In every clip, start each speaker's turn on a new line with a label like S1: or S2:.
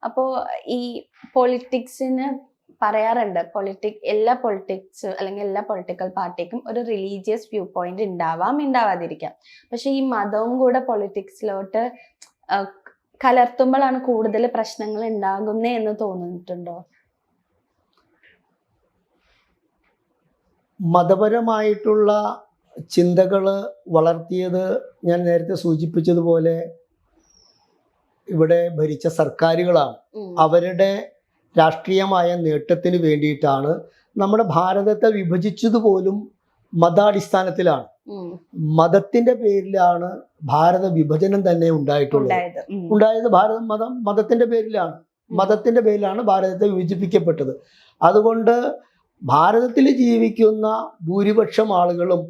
S1: അപ്പോൾ ഈ പൊളിറ്റിക്സിന് പറയാറുണ്ട്, എല്ലാ പൊളിറ്റിക്സ് അല്ലെങ്കിൽ എല്ലാ പൊളിറ്റിക്കൽ പാർട്ടിക്കും ഒരു റിലീജിയസ് വ്യൂ പോയിന്റ് ഉണ്ടാവാം, ഉണ്ടാവാതിരിക്കാം. പക്ഷെ ഈ മതവും കൂടെ പൊളിറ്റിക്സിലോട്ട് കലർത്തുമ്പോഴാണ് കൂടുതൽ പ്രശ്നങ്ങൾ ഉണ്ടാകുന്നേ എന്ന് തോന്നിയിട്ടുണ്ടോ?
S2: മതപരമായിട്ടുള്ള ചിന്തകൾ വളർത്തിയത് ഞാൻ നേരത്തെ സൂചിപ്പിച്ചതുപോലെ ഇവിടെ ഭരിച്ച സർക്കാരുകളാണ്. അവരുടെ രാഷ്ട്രീയമായ നേട്ടത്തിന് വേണ്ടിയിട്ടാണ് നമ്മുടെ ഭാരതത്തെ വിഭജിച്ചതുപോലും മതാടിസ്ഥാനത്തിലാണ്. മതത്തിന്റെ പേരിലാണ് ഭാരത വിഭജനം തന്നെ ഉണ്ടായത്. മതത്തിന്റെ പേരിലാണ് ഭാരതത്തെ വിഭജിപ്പിക്കപ്പെട്ടത്. അതുകൊണ്ട് ഭാരതത്തിൽ ജീവിക്കുന്ന ഭൂരിപക്ഷം ആളുകളും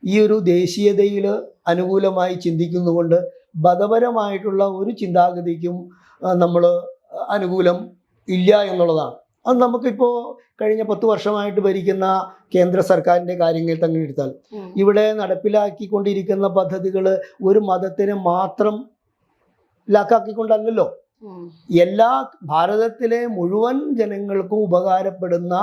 S2: ഈ ഒരു ദേശീയതയിൽ അനുകൂലമായി ചിന്തിക്കുന്നതുകൊണ്ട് മതപരമായിട്ടുള്ള ഒരു ചിന്താഗതിക്കും നമ്മൾ അനുകൂലം ഇല്ല എന്നുള്ളതാണ്. അത് നമുക്കിപ്പോൾ കഴിഞ്ഞ 10 വർഷമായിട്ട് ഭരിക്കുന്ന കേന്ദ്ര സർക്കാരിൻ്റെ കാര്യങ്ങൾ തന്നെ എടുത്താൽ ഇവിടെ നടപ്പിലാക്കിക്കൊണ്ടിരിക്കുന്ന പദ്ധതികൾ ഒരു മതത്തിനെ മാത്രം ലാക്കാക്കിക്കൊണ്ടല്ലോ, എല്ലാ ഭാരതത്തിലെ മുഴുവൻ ജനങ്ങൾക്കും ഉപകാരപ്പെടുന്ന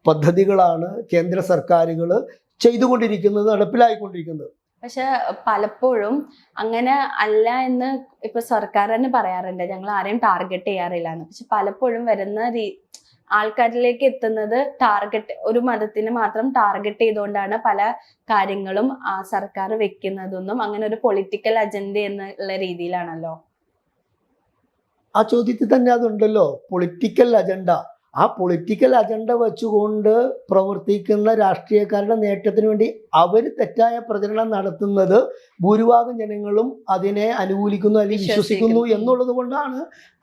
S2: പദ്ധതികളാണ് കേന്ദ്ര സർക്കാരുകൾ ചെയ്തുകൊണ്ടിരിക്കുന്നത്, നടപ്പിലാക്കിക്കൊണ്ടിരിക്കുന്നത്.
S1: പക്ഷെ പലപ്പോഴും അങ്ങനെ അല്ല എന്ന് ഇപ്പൊ സർക്കാർ തന്നെ പറയാറുണ്ട്, ഞങ്ങൾ ആരെയും ടാർഗറ്റ് ചെയ്യാറില്ല എന്ന്. പക്ഷെ പലപ്പോഴും വരുന്ന ആൾക്കാരിലേക്ക് എത്തുന്നത് ഒരു മതത്തിന് മാത്രം ടാർഗറ്റ് ചെയ്തുകൊണ്ടാണ് പല കാര്യങ്ങളും സർക്കാർ വെക്കുന്നതെന്നും അങ്ങനെ ഒരു പൊളിറ്റിക്കൽ അജണ്ട എന്നുള്ള രീതിയിലാണല്ലോ.
S2: ആ ചോദ്യത്തിൽ തന്നെ അതുണ്ടല്ലോ, പൊളിറ്റിക്കൽ അജണ്ട. ആ പൊളിറ്റിക്കൽ അജണ്ട വെച്ചുകൊണ്ട് പ്രവർത്തിക്കുന്ന രാഷ്ട്രീയക്കാരുടെ നേട്ടത്തിന് വേണ്ടി അവർ തെറ്റായ പ്രചരണം നടത്തുന്നത് ഭൂരിഭാഗം ജനങ്ങളും അതിനെ അനുകൂലിക്കുന്നു അല്ലെങ്കിൽ വിശ്വസിക്കുന്നു എന്നുള്ളത് കൊണ്ടാണ്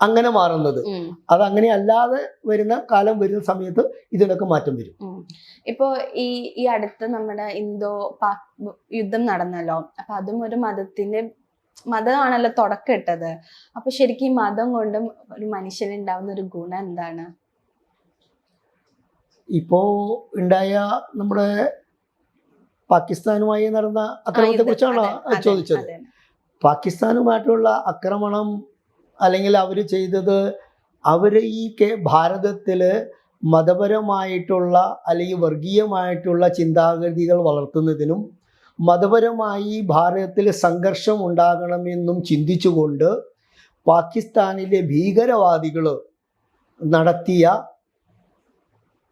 S2: അങ്ങനെ മാറുന്നത്. അതങ്ങനെ അല്ലാതെ വരുന്ന സമയത്ത് ഇതിനൊക്കെ മാറ്റം വരും.
S1: ഇപ്പോ ഈ അടുത്ത് നമ്മുടെ ഇന്തോ പാക് യുദ്ധം നടന്നല്ലോ. അപ്പൊ അതും ഒരു മതമാണല്ലോ തുടക്കം ഇട്ടത്. അപ്പൊ ശരിക്കും ഈ മതം കൊണ്ടും ഒരു മനുഷ്യനുണ്ടാവുന്ന ഒരു ഗുണം എന്താണ്?
S2: ഇപ്പോൾ ഉണ്ടായ നമ്മുടെ പാകിസ്ഥാനുമായി നടന്ന അക്രമത്തെ കുറിച്ചാണോ ചോദിച്ചത്? പാകിസ്ഥാനുമായിട്ടുള്ള ആക്രമണം അല്ലെങ്കിൽ അവർ ചെയ്തത്, അവർ ഈ ഭാരതത്തിൽ മതപരമായിട്ടുള്ള അല്ലെങ്കിൽ വർഗീയമായിട്ടുള്ള ചിന്താഗതികൾ വളർത്തുന്നതിനും മതപരമായി ഭാരതത്തിൽ സംഘർഷം ഉണ്ടാകണമെന്നും ചിന്തിച്ചുകൊണ്ട് പാകിസ്ഥാനിലെ ഭീകരവാദികൾ നടത്തിയ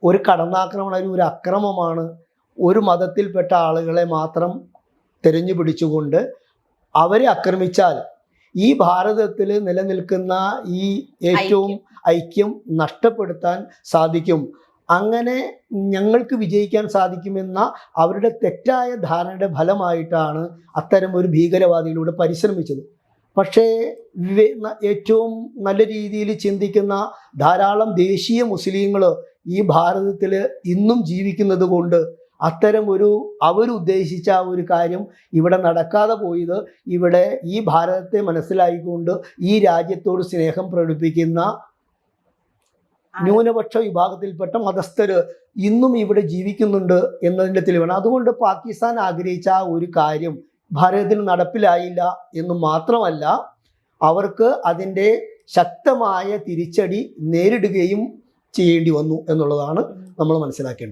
S2: ഒരു കടന്നാക്രമണം, ഒരു അക്രമമാണ്. ഒരു മതത്തിൽപ്പെട്ട ആളുകളെ മാത്രം തിരഞ്ഞു പിടിച്ചുകൊണ്ട് അവരെ ആക്രമിച്ചാൽ ഈ ഭാരതത്തിൽ നിലനിൽക്കുന്ന ഈ ഏറ്റവും ഐക്യം നഷ്ടപ്പെടുത്താൻ സാധിക്കും, അങ്ങനെ ഞങ്ങൾക്ക് വിജയിക്കാൻ സാധിക്കുമെന്ന അവരുടെ തെറ്റായ ധാരണയുടെ ഫലമായിട്ടാണ് അത്തരം ഒരു ഭീകരവാദികളോട് പരിശ്രമിച്ചത്. പക്ഷേ ഏറ്റവും നല്ല രീതിയിൽ ചിന്തിക്കുന്ന ധാരാളം ദേശീയ മുസ്ലിങ്ങൾ ഈ ഭാരതത്തിൽ ഇന്നും ജീവിക്കുന്നത് കൊണ്ട് അത്തരം അവരുദ്ദേശിച്ച ഒരു കാര്യം ഇവിടെ നടക്കാതെ പോയത്, ഇവിടെ ഈ ഭാരതത്തെ മനസ്സിലാക്കിക്കൊണ്ട് ഈ രാജ്യത്തോട് സ്നേഹം പ്രകടിപ്പിക്കുന്ന ന്യൂനപക്ഷ വിഭാഗത്തിൽപ്പെട്ട മതസ്ഥര് ഇന്നും ഇവിടെ ജീവിക്കുന്നുണ്ട് എന്നതിൻ്റെ തെളിവാണ്. അതുകൊണ്ട് പാകിസ്ഥാൻ ആഗ്രഹിച്ച ഒരു കാര്യം ഭാരതത്തിൽ നടപ്പിലായില്ല എന്ന് മാത്രമല്ല, അവർക്ക് അതിൻ്റെ ശക്തമായ തിരിച്ചടി നേരിടുകയും ചെയ്യേണ്ടി വന്നു എന്നുള്ളതാണ് നമ്മൾ മനസ്സിലാക്കേണ്ടത്.